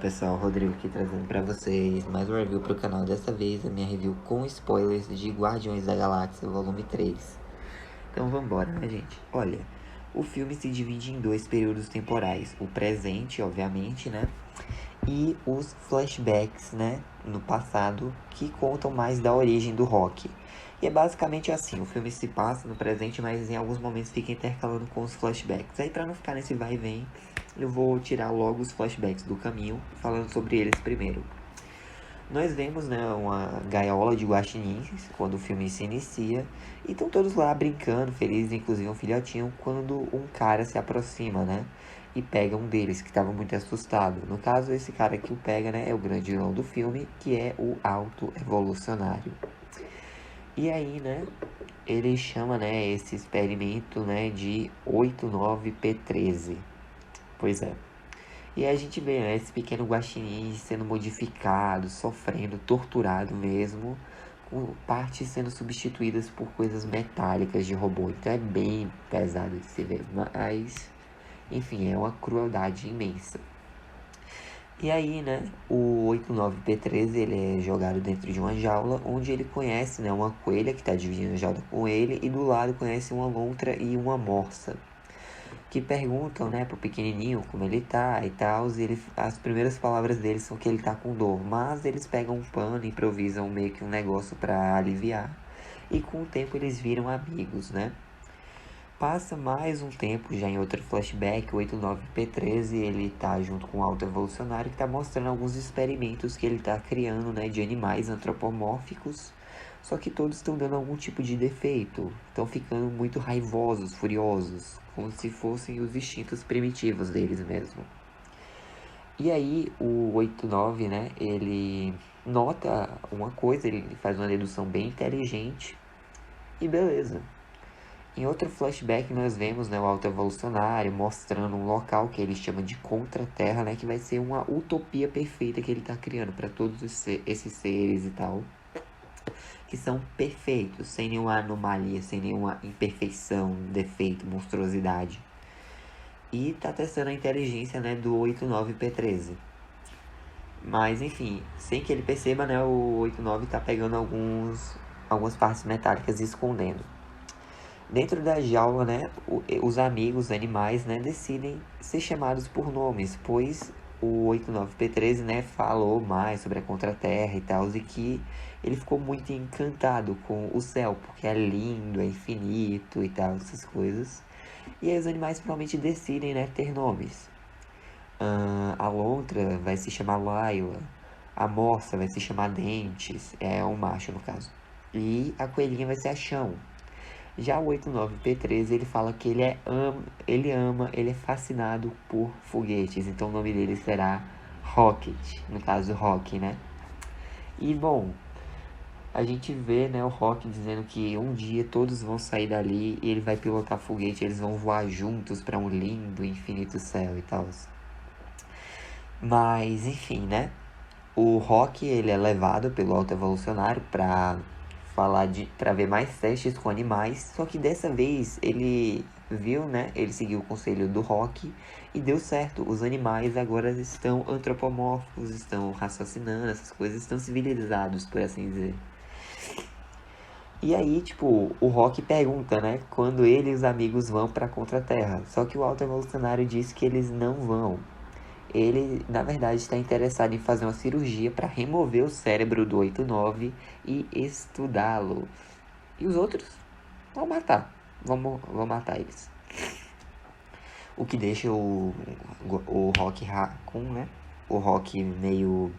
pessoal, Rodrigo aqui trazendo pra vocês mais um review pro canal. Dessa vez a minha review com spoilers de Guardiões da Galáxia Volume 3. Então vambora, né, gente? Olha, o filme se divide em dois períodos temporais. O presente, obviamente, né? E os flashbacks, né, no passado, que contam mais da origem do Rock. E é basicamente assim, o filme se passa no presente, mas em alguns momentos fica intercalando com os flashbacks. Aí pra não ficar nesse vai e vem, eu vou tirar logo os flashbacks do caminho, falando sobre eles primeiro. Nós vemos, né, uma gaiola de guaxinins quando o filme se inicia, e estão todos lá brincando, felizes, inclusive um filhotinho, quando um cara se aproxima, né, e pega um deles, que estava muito assustado. No caso, esse cara que o pega, né, é o grande vilão do filme, que é o Auto-Evolucionário. E aí, né, ele chama, né, esse experimento, né, de 89P13. Pois é. E aí a gente vê, né, esse pequeno guaxinim sendo modificado, sofrendo, torturado mesmo, com partes sendo substituídas por coisas metálicas de robô. Então é bem pesado de se ver, mas, enfim, é uma crueldade imensa. E aí, né, o 89P13, ele é jogado dentro de uma jaula, onde ele conhece, né, uma coelha que está dividindo a jaula com ele, e do lado conhece uma lontra e uma morsa, que perguntam, né, pro pequenininho como ele tá e tal, e as primeiras palavras dele são que ele tá com dor, mas eles pegam um pano e improvisam meio que um negócio para aliviar, e com o tempo eles viram amigos, né. Passa mais um tempo, já em outro flashback, o 89P13, ele tá junto com o Auto Evolucionário, que tá mostrando alguns experimentos que ele tá criando, né, de animais antropomórficos, só que todos estão dando algum tipo de defeito, estão ficando muito raivosos, furiosos, como se fossem os instintos primitivos deles mesmo. E aí, o 89, né, ele nota uma coisa, ele faz uma dedução bem inteligente, e beleza. Em outro flashback nós vemos, né, o Auto Evolucionário mostrando um local que ele chama de Contra-Terra, né, que vai ser uma utopia perfeita que ele está criando para todos esses seres e tal, que são perfeitos, sem nenhuma anomalia, sem nenhuma imperfeição, defeito, monstruosidade. E tá testando a inteligência, né, do 89P13. Mas enfim, sem que ele perceba, né, o 89 tá pegando algumas partes metálicas e escondendo. Dentro da jaula, né, os amigos, animais, né, decidem ser chamados por nomes, pois o 89P13, né, falou mais sobre a Contra-Terra e tal, e que ele ficou muito encantado com o céu, porque é lindo, é infinito e tal, essas coisas. E aí os animais finalmente decidem, né, ter nomes. A lontra vai se chamar Laila, a morsa vai se chamar Dentes, é um macho no caso, e a coelhinha vai ser a Chão. Já o 89P13, ele fala que ele é fascinado por foguetes, então o nome dele será Rocket, no caso Rock, né? E bom, a gente vê, né, o Rock dizendo que um dia todos vão sair dali e ele vai pilotar foguete, eles vão voar juntos para um lindo infinito céu e tal. Mas, enfim, né? O Rock, ele é levado pelo Auto Evolucionário para ver mais testes com animais, só que dessa vez ele viu, né? Ele seguiu o conselho do Rock e deu certo. Os animais agora estão antropomórficos, estão raciocinando, essas coisas, estão civilizados, por assim dizer. E aí, tipo, o Rock pergunta, né, quando ele e os amigos vão para Contra-Terra. Só que o Auto Evolucionário diz que eles não vão. Ele, na verdade, está interessado em fazer uma cirurgia para remover o cérebro do 89 e estudá-lo. E os outros vão matar. Vão matar eles. O que deixa o Rock Raccoon, né? O Rock meio,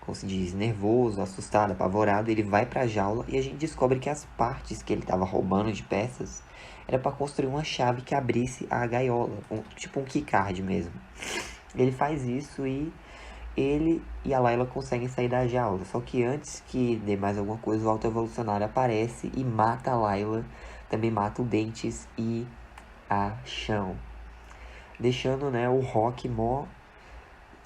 como se diz, nervoso, assustado, apavorado. Ele vai pra jaula e a gente descobre que as partes que ele estava roubando de peças era para construir uma chave que abrisse a gaiola. Tipo um keycard mesmo. Ele faz isso e ele e a Layla conseguem sair da jaula. Só que antes que dê mais alguma coisa, o Auto Evolucionário aparece e mata a Layla. Também mata o Dentes e a Chão. Deixando, né, o Rock mó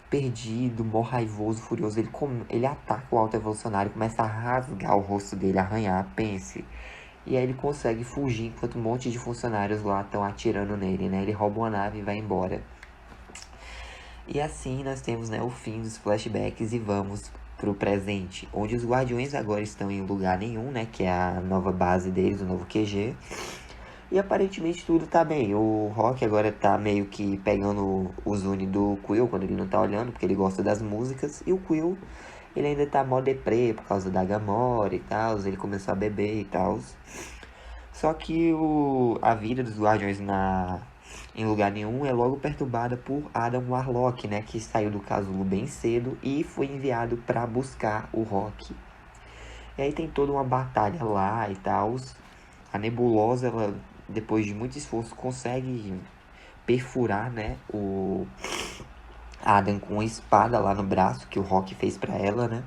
perdido, mó raivoso, furioso. Ele ataca o Auto Evolucionário, começa a rasgar o rosto dele, arranhar, pense. E aí ele consegue fugir enquanto um monte de funcionários lá estão atirando nele, né? Ele rouba uma nave e vai embora. E assim nós temos, né, o fim dos flashbacks e vamos pro presente, onde os Guardiões agora estão em lugar nenhum, né, que é a nova base deles, o novo QG. E aparentemente tudo tá bem. O Rock agora tá meio que pegando o Zune do Quill quando ele não tá olhando, porque ele gosta das músicas. E o Quill, ele ainda tá mó deprê por causa da Gamora e tal. Ele começou a beber e tal. Só que a vida dos Guardiões em lugar nenhum é logo perturbada por Adam Warlock, né? Que saiu do casulo bem cedo e foi enviado para buscar o Rock. E aí tem toda uma batalha lá e tal. A Nebulosa, ela, depois de muito esforço, consegue perfurar, né, o Adam com a espada lá no braço que o Rock fez pra ela, né?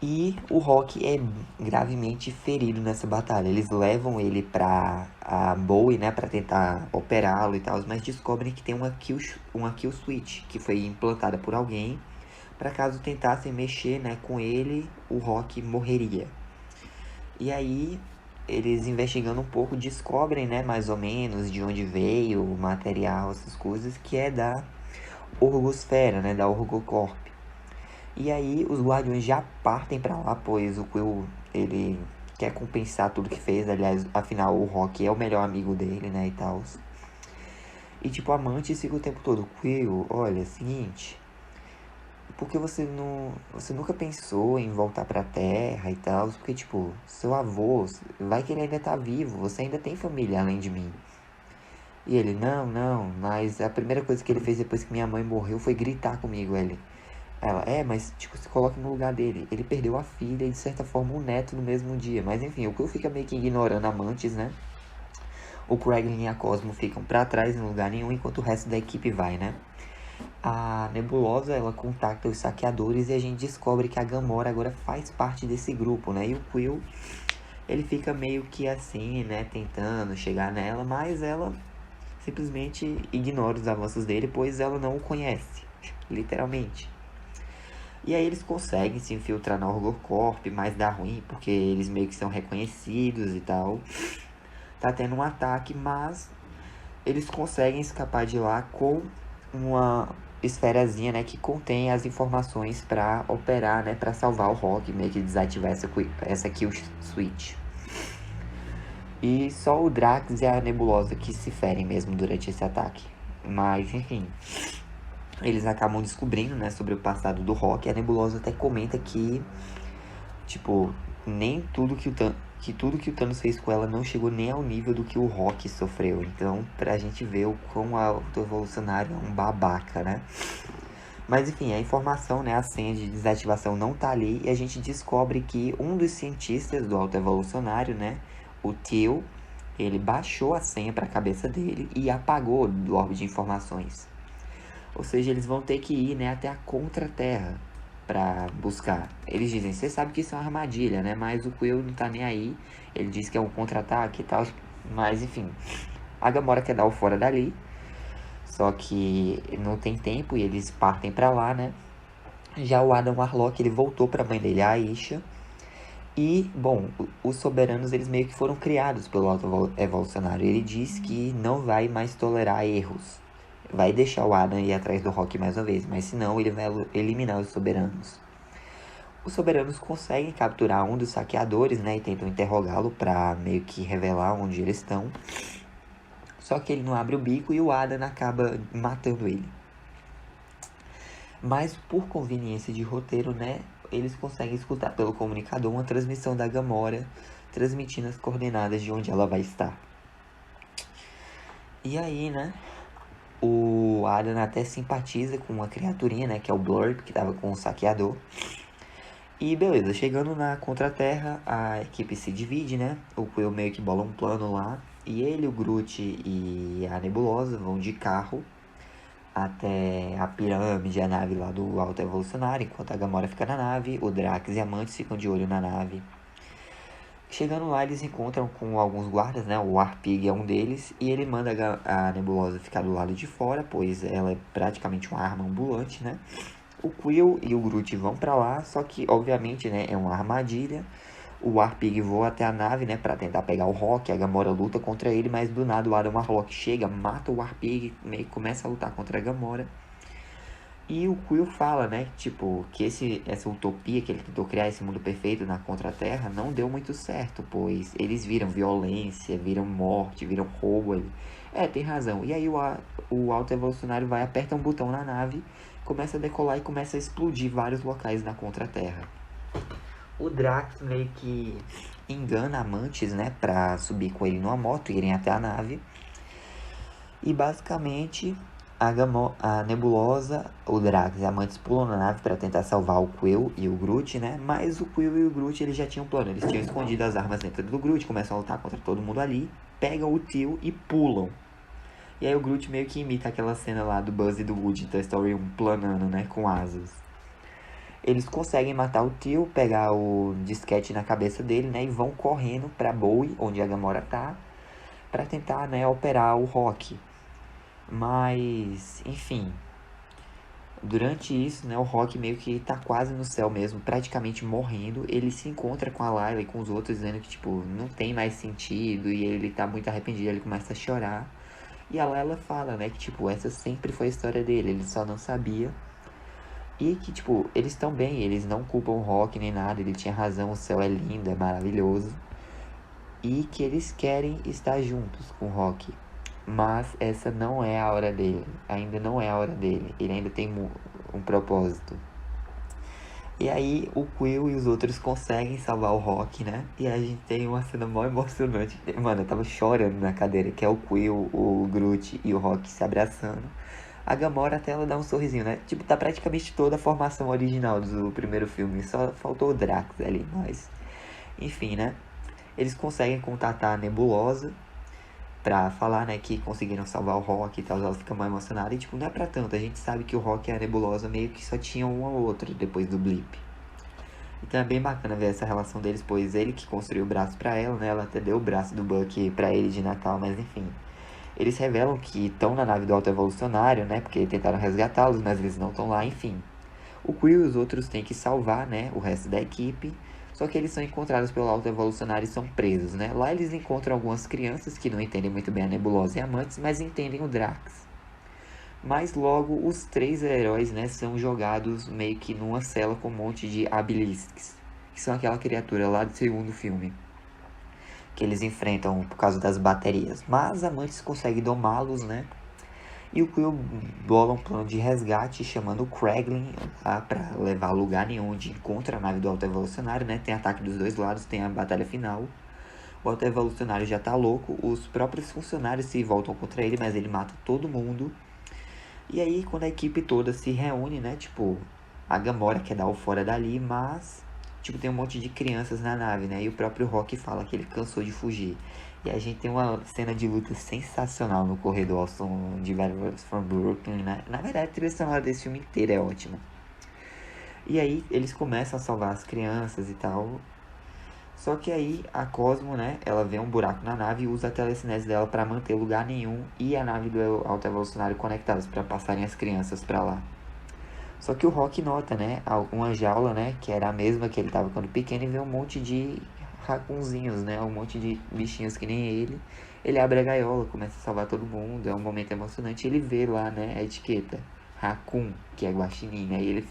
E o Rock é gravemente ferido nessa batalha. Eles levam ele pra a Bowie, né, pra tentar operá-lo e tal, mas descobrem que tem uma kill switch que foi implantada por alguém para caso tentassem mexer, né, com ele, o Rock morreria. E aí, eles investigando um pouco, descobrem, né, mais ou menos de onde veio o material, essas coisas, que é da Orgosfera, né, da Orgocorp. E aí, os Guardiões já partem pra lá, pois o Quill, ele quer compensar tudo que fez. Aliás, afinal, o Rock é o melhor amigo dele, né, e tal. E, tipo, a Mantis fica o tempo todo, Quill, olha, é o seguinte, porque você nunca pensou em voltar pra Terra e tal? Porque, tipo, seu avô, vai que ele ainda tá vivo, você ainda tem família além de mim. E ele, não, mas a primeira coisa que ele fez depois que minha mãe morreu foi gritar comigo, Ela, mas, tipo, se coloca no lugar dele. Ele perdeu a filha e, de certa forma, o neto no mesmo dia. Mas, enfim, o Quill fica meio que ignorando a Mantis, né? O Kraglin e a Cosmo ficam pra trás, em lugar nenhum, enquanto o resto da equipe vai, né? A Nebulosa, ela contacta os saqueadores e a gente descobre que a Gamora agora faz parte desse grupo, né? E o Quill, ele fica meio que assim, né? Tentando chegar nela, mas ela simplesmente ignora os avanços dele, pois ela não o conhece, literalmente. E aí eles conseguem se infiltrar na Orgocorp, mas dá ruim, porque eles meio que são reconhecidos e tal. Tá tendo um ataque, mas eles conseguem escapar de lá com uma esferazinha, né, que contém as informações para operar, né, para salvar o Rock, meio que desativar essa kill switch. E só o Drax e a Nebulosa que se ferem mesmo durante esse ataque. Mas, enfim, eles acabam descobrindo, né, sobre o passado do Rock. A Nebulosa até comenta que, tipo, nem tudo que tudo que o Thanos fez com ela não chegou nem ao nível do que o Rock sofreu. Então, pra gente ver o quão auto-evolucionário é um babaca, né? Mas enfim, a informação, né, a senha de desativação não tá ali e a gente descobre que um dos cientistas do autoevolucionário, né, o Teal, ele baixou a senha para a cabeça dele e apagou do orbe de informações. Ou seja, eles vão ter que ir, né, até a Contra-Terra para buscar. Eles dizem, você sabe que isso é uma armadilha, né, mas o Quill não tá nem aí. Ele diz que é um contra-ataque e tal, mas enfim. A Gamora quer dar o fora dali. Só que não tem tempo e eles partem pra lá, né? Já o Adam Warlock, ele voltou pra mãe dele, a Aisha. E, bom, os soberanos, eles meio que foram criados pelo auto-evolucionário. Ele diz que não vai mais tolerar erros. Vai deixar o Adam ir atrás do Rock mais uma vez, mas senão ele vai eliminar os soberanos. Os soberanos conseguem capturar um dos saqueadores, né? E tentam interrogá-lo pra meio que revelar onde eles estão. Só que ele não abre o bico e o Adam acaba matando ele. Mas por conveniência de roteiro, né, eles conseguem escutar pelo comunicador uma transmissão da Gamora, transmitindo as coordenadas de onde ela vai estar. E aí, né, o Adam até simpatiza com uma criaturinha, né, que é o Blurb, que tava com o saqueador. E beleza, chegando na Contra-Terra, a equipe se divide, né, o Quill meio que bola um plano lá, e ele, o Groot e a Nebulosa vão de carro até a pirâmide, a nave lá do Alto Evolucionário, enquanto a Gamora fica na nave, o Drax e a Mantis ficam de olho na nave. Chegando lá, eles encontram com alguns guardas, né? O Warpig é um deles, e ele manda a Nebulosa ficar do lado de fora, pois ela é praticamente uma arma ambulante, né? O Quill e o Groot vão pra lá, só que, obviamente, né, é uma armadilha. O Warpig voa até a nave, né, pra tentar pegar o Rock. A Gamora luta contra ele, mas do nada o Adam Warlock chega, mata o Warpig, meio que começa a lutar contra a Gamora. E o Quill fala, né, tipo, que essa utopia que ele tentou criar, esse mundo perfeito na Contra-Terra, não deu muito certo, pois eles viram violência, viram morte, viram roubo. Tem razão. E aí o Alto Evolucionário vai, aperta um botão na nave, começa a decolar e começa a explodir vários locais na Contra-Terra. O Drax meio que engana a Mantis, né, pra subir com ele numa moto e irem até a nave. E basicamente a Nebulosa, o Drax e a Mantis pulam na nave para tentar salvar o Quill e o Groot, né? Mas o Quill e o Groot eles já tinham um plano, eles tinham escondido as armas dentro do Groot, começam a lutar contra todo mundo ali, pegam o tio e pulam. E aí o Groot meio que imita aquela cena lá do Buzz e do Woody em Toy Story 1 planando, né, com asas. Eles conseguem matar o tio, pegar o disquete na cabeça dele, né, e vão correndo pra Bowie, onde a Gamora tá, pra tentar, né, operar o Rock. Mas, enfim, durante isso, né, o Rock meio que tá quase no céu mesmo, praticamente morrendo. Ele se encontra com a Layla e com os outros, dizendo que, tipo, não tem mais sentido e ele tá muito arrependido, ele começa a chorar. E a Layla fala, né, que, tipo, essa sempre foi a história dele, ele só não sabia. E que, tipo, eles estão bem, eles não culpam o Rock nem nada, ele tinha razão, o céu é lindo, é maravilhoso. E que eles querem estar juntos com o Rock. Mas essa não é a hora dele. Ainda não é a hora dele. Ele ainda tem um propósito. E aí o Quill e os outros conseguem salvar o Rock, né? E a gente tem uma cena mó emocionante. Mano, eu tava chorando na cadeira, que é o Quill, o Groot e o Rock se abraçando. A Gamora até ela dá um sorrisinho, né? Tipo, tá praticamente toda a formação original do primeiro filme. Só faltou o Drax ali, mas... Enfim, né? Eles conseguem contatar a Nebulosa pra falar, né, que conseguiram salvar o Rock e tal, ela fica mais emocionada. E, tipo, não é pra tanto, a gente sabe que o Rock e a Nebulosa meio que só tinham um ao outro depois do blip. Então é bem bacana ver essa relação deles, pois ele que construiu o braço pra ela, né, ela até deu o braço do Bucky pra ele de Natal, mas enfim. Eles revelam que estão na nave do Alto Evolucionário, né, porque tentaram resgatá-los, mas eles não estão lá, enfim. O Quill e os outros têm que salvar, né, o resto da equipe. Só que eles são encontrados pelo Alto Evolucionário e são presos, né? Lá eles encontram algumas crianças que não entendem muito bem a Nebulosa e a Mantis, mas entendem o Drax. Mas logo os três heróis, né, são jogados meio que numa cela com um monte de Abilisks, que são aquela criatura lá do segundo filme, que eles enfrentam por causa das baterias. Mas a Mantis consegue domá-los, né? E o Quill bola um plano de resgate chamando o Kraglin lá pra levar a lugar nenhum onde encontra a nave do Alto Evolucionário, né? Tem ataque dos dois lados, tem a batalha final. O Alto Evolucionário já tá louco, os próprios funcionários se voltam contra ele, mas ele mata todo mundo. E aí, quando a equipe toda se reúne, né? Tipo, a Gamora quer dar o fora dali, mas, tipo, tem um monte de crianças na nave, né? E o próprio Rock fala que ele cansou de fugir. E a gente tem uma cena de luta sensacional no corredor ao som de Battle from Brooklyn, né? Na verdade, a trilha sonora desse filme inteiro é ótima. E aí, eles começam a salvar as crianças e tal. Só que aí, a Cosmo, né? Ela vê um buraco na nave e usa a telecinese dela para manter lugar nenhum e a nave do Alto Evolucionário conectadas para passarem as crianças para lá. Só que o Rock nota, né? Uma jaula, né? Que era a mesma que ele tava quando pequeno e vê um monte de racunzinhos, né? Um monte de bichinhos que nem ele. Ele abre a gaiola, começa a salvar todo mundo. É um momento emocionante. Ele vê lá, né? A etiqueta. Raccoon, que é guaxinim, né? E ele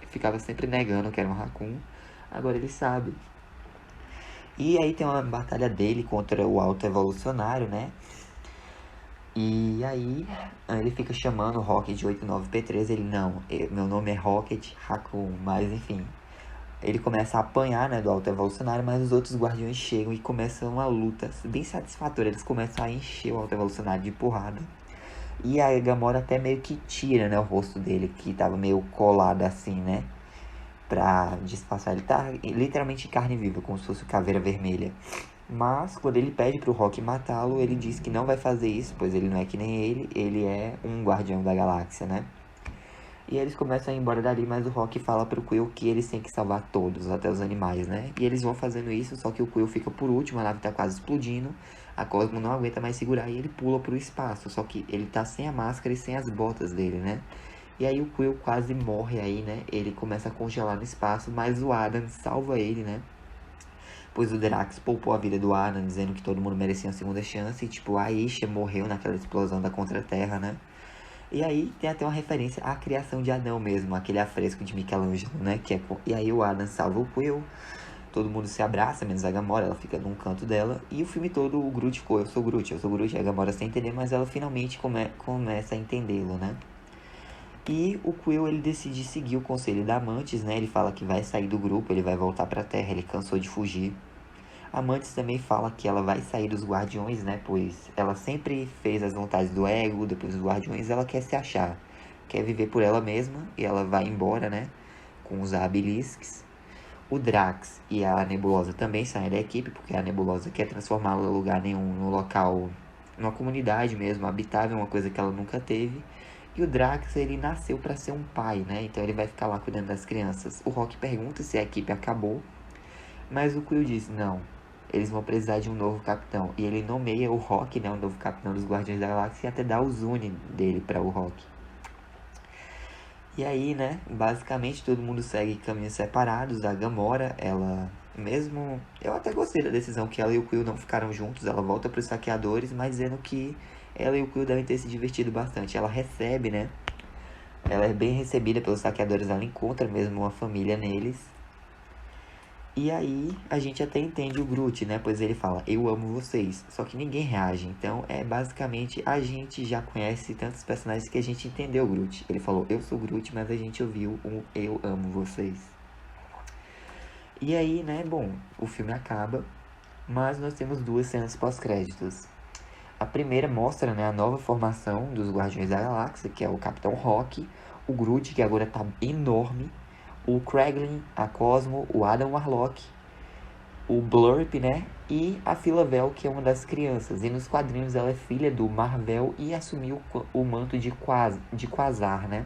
ficava sempre negando que era um raccoon. Agora ele sabe. E aí tem uma batalha dele contra o Alto Evolucionário, né? E aí ele fica chamando o Rocket de 89P3, ele não, meu nome é Rocket Raccoon, mas enfim. Ele começa a apanhar, né, do Alto Evolucionário, mas os outros guardiões chegam e começam uma luta bem satisfatória. Eles começam a encher o Alto Evolucionário de porrada. E a Gamora até meio que tira, né, o rosto dele, que tava meio colado assim, né, pra disfarçar. Ele tá literalmente em carne viva, como se fosse caveira vermelha. Mas, quando ele pede pro Rock matá-lo, ele diz que não vai fazer isso, pois ele não é que nem ele é um guardião da galáxia, né? E eles começam a ir embora dali, mas o Rock fala pro Quill que eles têm que salvar todos, até os animais, né? E eles vão fazendo isso, só que o Quill fica por último, a nave tá quase explodindo, a Cosmo não aguenta mais segurar e ele pula pro espaço, só que ele tá sem a máscara e sem as botas dele, né? E aí o Quill quase morre aí, né? Ele começa a congelar no espaço, mas o Adam salva ele, né? Pois o Drax poupou a vida do Adam, dizendo que todo mundo merecia uma segunda chance. E, tipo, a Isha morreu naquela explosão da Contra-Terra, né? E aí tem até uma referência à criação de Adão mesmo, aquele afresco de Michelangelo, né? E aí o Adam salva o Quill, todo mundo se abraça, menos a Gamora, ela fica num canto dela. E o filme todo o Groot ficou, eu sou Groot, e a Gamora sem entender, mas ela finalmente começa a entendê-lo, né? E o Quill, ele decide seguir o conselho da Mantis, né? Ele fala que vai sair do grupo, ele vai voltar pra Terra, ele cansou de fugir. A Mantis também fala que ela vai sair dos Guardiões, né? Pois ela sempre fez as vontades do ego, depois dos Guardiões ela quer se achar. Quer viver por ela mesma e ela vai embora, né? Com os Abilisks. O Drax e a Nebulosa também saem da equipe, porque a Nebulosa quer transformá-la em lugar nenhum, no local, numa comunidade mesmo, habitável, uma coisa que ela nunca teve. E o Drax, ele nasceu para ser um pai, né? Então ele vai ficar lá cuidando das crianças. O Rock pergunta se a equipe acabou, mas o Quill diz, não, eles vão precisar de um novo capitão. E ele nomeia o Rock, né, o novo capitão dos Guardiões da Galáxia, e até dá o Zune dele para o Rock. E aí, né, basicamente todo mundo segue caminhos separados. A Gamora, ela mesmo... Eu até gostei da decisão que ela e o Quill não ficaram juntos. Ela volta para os saqueadores, mas dizendo que ela e o Quill devem ter se divertido bastante. Ela recebe, né, ela é bem recebida pelos saqueadores, ela encontra mesmo uma família neles. E aí a gente até entende o Groot, né? Pois ele fala, eu amo vocês. Só que ninguém reage. Então é basicamente, a gente já conhece tantos personagens que a gente entendeu o Groot. Ele falou, eu sou o Groot, mas a gente ouviu um eu amo vocês. E aí, né, bom, o filme acaba, mas nós temos duas cenas pós-créditos. A primeira mostra, né, a nova formação dos Guardiões da Galáxia, que é o Capitão Rock, o Groot, que agora tá enorme, o Kraglin, a Cosmo, o Adam Warlock, o Blurp, né? E a Phyla-Vell, que é uma das crianças. E nos quadrinhos ela é filha do Mar-Vell e assumiu o manto de Quasar, né?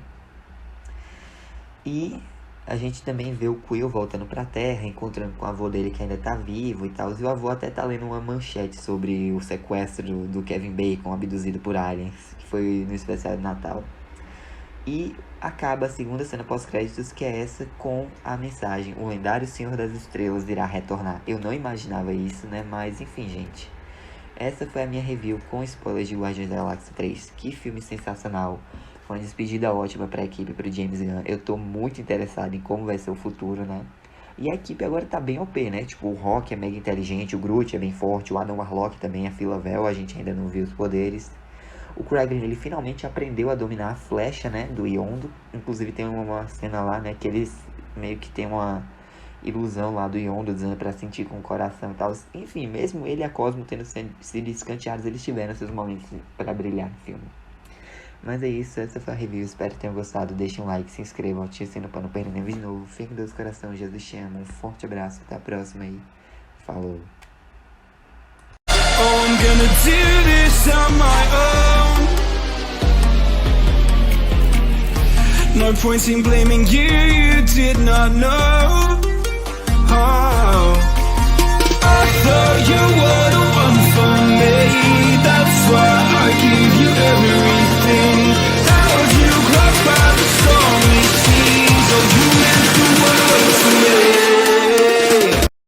E a gente também vê o Quill voltando pra Terra, encontrando com o avô dele que ainda tá vivo e tal. E o avô até tá lendo uma manchete sobre o sequestro do Kevin Bacon, abduzido por aliens, que foi no especial de Natal. E acaba a segunda cena pós-créditos, que é essa com a mensagem, o lendário Senhor das Estrelas irá retornar. Eu não imaginava isso, né? Mas enfim, gente. Essa foi a minha review com spoilers de Guardiões da Galáxia 3. Que filme sensacional. Foi uma despedida ótima pra equipe, pro James Gunn. Eu tô muito interessado em como vai ser o futuro, né? E a equipe agora tá bem OP, né? Tipo, o Rock é mega inteligente, o Groot é bem forte, o Adam Warlock também, a Phyla-Vell, a gente ainda não viu os poderes. O Kraglin, ele finalmente aprendeu a dominar a flecha, né, do Yondo. Inclusive tem uma cena lá, né, que eles meio que tem uma ilusão lá do Yondo, dizendo pra sentir com o coração e tal. Enfim, mesmo ele e a Cosmo tendo sido escanteados, eles tiveram seus momentos pra brilhar no filme. Mas é isso, essa foi a review, espero que tenham gostado. Deixem um like, se inscrevam, ativem o sininho pra não perder nenhum vídeo novo. Fiquem com Deus no coração, Jesus te ama. Um forte abraço, até a próxima aí. Falou. Oh, I'm gonna do this on my own. No point in blaming you, you did not know. Oh, I thought you would